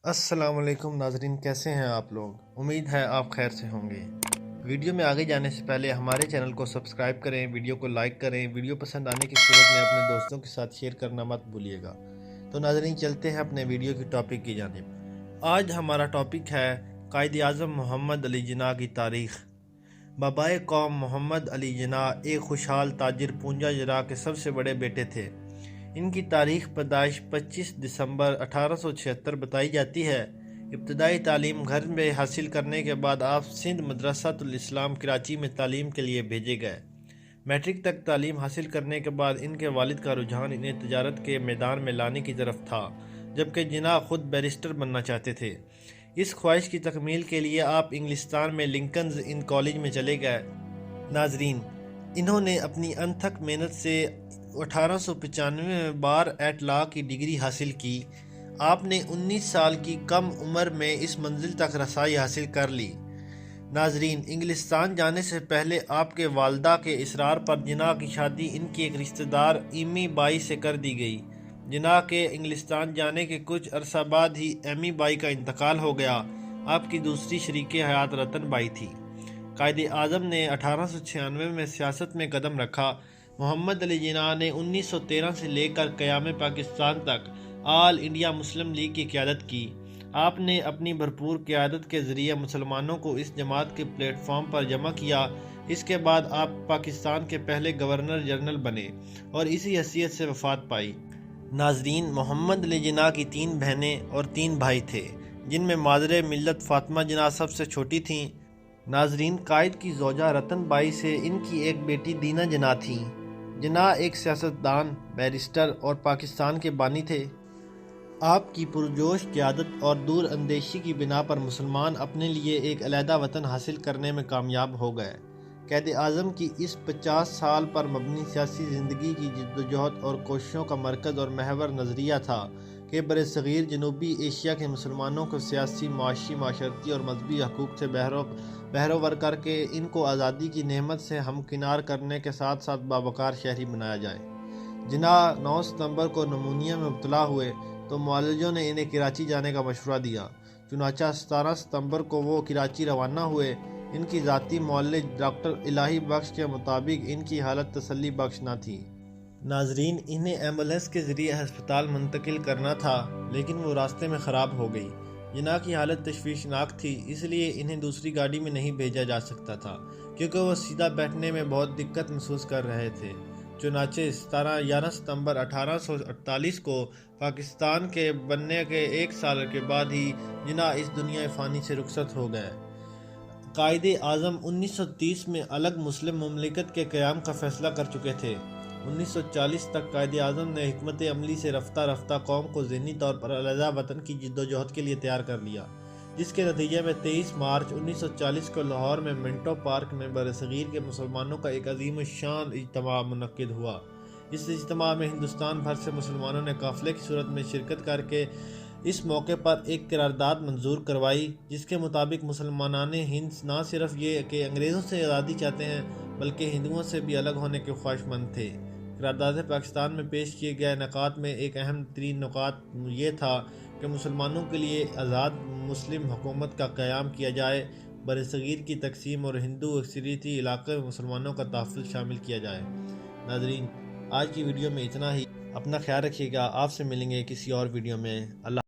السلام علیکم ناظرین، کیسے ہیں آپ لوگ؟ امید ہے آپ خیر سے ہوں گے۔ ویڈیو میں آگے جانے سے پہلے ہمارے چینل کو سبسکرائب کریں، ویڈیو کو لائک کریں، ویڈیو پسند آنے کی صورت میں اپنے دوستوں کے ساتھ شیئر کرنا مت بھولیے گا۔ تو ناظرین چلتے ہیں اپنے ویڈیو کی ٹاپک کی جانب۔ آج ہمارا ٹاپک ہے قائد اعظم محمد علی جناح کی تاریخ۔ بابائے قوم محمد علی جناح ایک خوشحال تاجر پونجا جرا کے سب سے بڑے بیٹے تھے۔ ان کی تاریخ پیدائش 25 دسمبر 1876 بتائی جاتی ہے۔ ابتدائی تعلیم گھر میں حاصل کرنے کے بعد آپ سندھ مدرسۃ الاسلام کراچی میں تعلیم کے لیے بھیجے گئے۔ میٹرک تک تعلیم حاصل کرنے کے بعد ان کے والد کا رجحان انہیں تجارت کے میدان میں لانے کی طرف تھا، جبکہ جناح خود بیرسٹر بننا چاہتے تھے۔ اس خواہش کی تکمیل کے لیے آپ انگلستان میں لنکنز ان کالج میں چلے گئے۔ ناظرین، انہوں نے اپنی انتھک محنت سے 1895 میں بار ایٹ لا کی ڈگری حاصل کی۔ آپ نے 19 سال کی کم عمر میں اس منزل تک رسائی حاصل کر لی۔ ناظرین، انگلستان جانے سے پہلے آپ کے والدہ کے اصرار پر جناح کی شادی ان کی ایک رشتہ دار ایمی بائی سے کر دی گئی۔ جناح کے انگلستان جانے کے کچھ عرصہ بعد ہی ایمی بائی کا انتقال ہو گیا۔ آپ کی دوسری شریک حیات رتن بائی تھی۔ قائد اعظم نے 1896 میں سیاست میں قدم رکھا۔ محمد علی جناح نے 1913 سے لے کر قیام پاکستان تک آل انڈیا مسلم لیگ کی قیادت کی۔ آپ نے اپنی بھرپور قیادت کے ذریعے مسلمانوں کو اس جماعت کے پلیٹ فارم پر جمع کیا۔ اس کے بعد آپ پاکستان کے پہلے گورنر جنرل بنے اور اسی حیثیت سے وفات پائی۔ ناظرین، محمد علی جناح کی 3 بہنیں اور 3 بھائی تھے، جن میں مادر ملت فاطمہ جناح سب سے چھوٹی تھیں۔ ناظرین، قائد کی زوجہ رتن بائی سے ان کی ایک بیٹی دینا جناح تھیں۔ جناح ایک سیاستدان، بیرسٹر اور پاکستان کے بانی تھے۔ آپ کی پرجوش قیادت اور دور اندیشی کی بنا پر مسلمان اپنے لیے ایک علیحدہ وطن حاصل کرنے میں کامیاب ہو گئے۔ قائد اعظم کی اس 50 سال پر مبنی سیاسی زندگی کی جدوجہد اور کوششوں کا مرکز اور محور نظریہ تھا کہ برصغیر جنوبی ایشیا کے مسلمانوں کو سیاسی، معاشی، معاشرتی اور مذہبی حقوق سے بہروور کر کے ان کو آزادی کی نعمت سے ہمکنار کرنے کے ساتھ ساتھ باوقار شہری بنایا جائے۔ جناح 9 ستمبر کو نمونیا میں مبتلا ہوئے تو معالجوں نے انہیں کراچی جانے کا مشورہ دیا۔ چنانچہ 17 ستمبر کو وہ کراچی روانہ ہوئے۔ ان کی ذاتی معالج ڈاکٹر الہی بخش کے مطابق ان کی حالت تسلی بخش نہ تھی۔ ناظرین، انہیں ایمبولینس کے ذریعے ہسپتال منتقل کرنا تھا، لیکن وہ راستے میں خراب ہو گئی۔ جناح کی حالت تشویشناک تھی، اس لیے انہیں دوسری گاڑی میں نہیں بھیجا جا سکتا تھا، کیونکہ وہ سیدھا بیٹھنے میں بہت دقت محسوس کر رہے تھے۔ چنانچہ 11 ستمبر 1848 کو پاکستان کے بننے کے 1 سال کے بعد ہی جناح اس دنیا فانی سے رخصت ہو گئے۔ قائد اعظم 1930 میں الگ مسلم مملکت کے قیام کا فیصلہ کر چکے تھے۔ 1940 تک قائد اعظم نے حکمت عملی سے رفتہ رفتہ قوم کو ذہنی طور پر علیحدہ وطن کی جدوجہد کے لیے تیار کر لیا، جس کے نتیجے میں 23 مارچ 1940 کو لاہور میں منٹو پارک میں برصغیر کے مسلمانوں کا ایک عظیم الشان اجتماع منعقد ہوا۔ اس اجتماع میں ہندوستان بھر سے مسلمانوں نے قافلے کی صورت میں شرکت کر کے اس موقع پر ایک قرارداد منظور کروائی، جس کے مطابق مسلمانان ہند نہ صرف یہ کہ انگریزوں سے آزادی چاہتے ہیں، بلکہ ہندوؤں سے بھی الگ ہونے کے خواہش مند تھے۔ قرارداد پاکستان میں پیش کیے گئے نکات میں ایک اہم ترین نکات یہ تھا کہ مسلمانوں کے لیے آزاد مسلم حکومت کا قیام کیا جائے، برصغیر کی تقسیم اور ہندو اکثریتی علاقے میں مسلمانوں کا تحفظ شامل کیا جائے۔ ناظرین، آج کی ویڈیو میں اتنا ہی۔ اپنا خیال رکھیے گا۔ آپ سے ملیں گے کسی اور ویڈیو میں۔ اللہ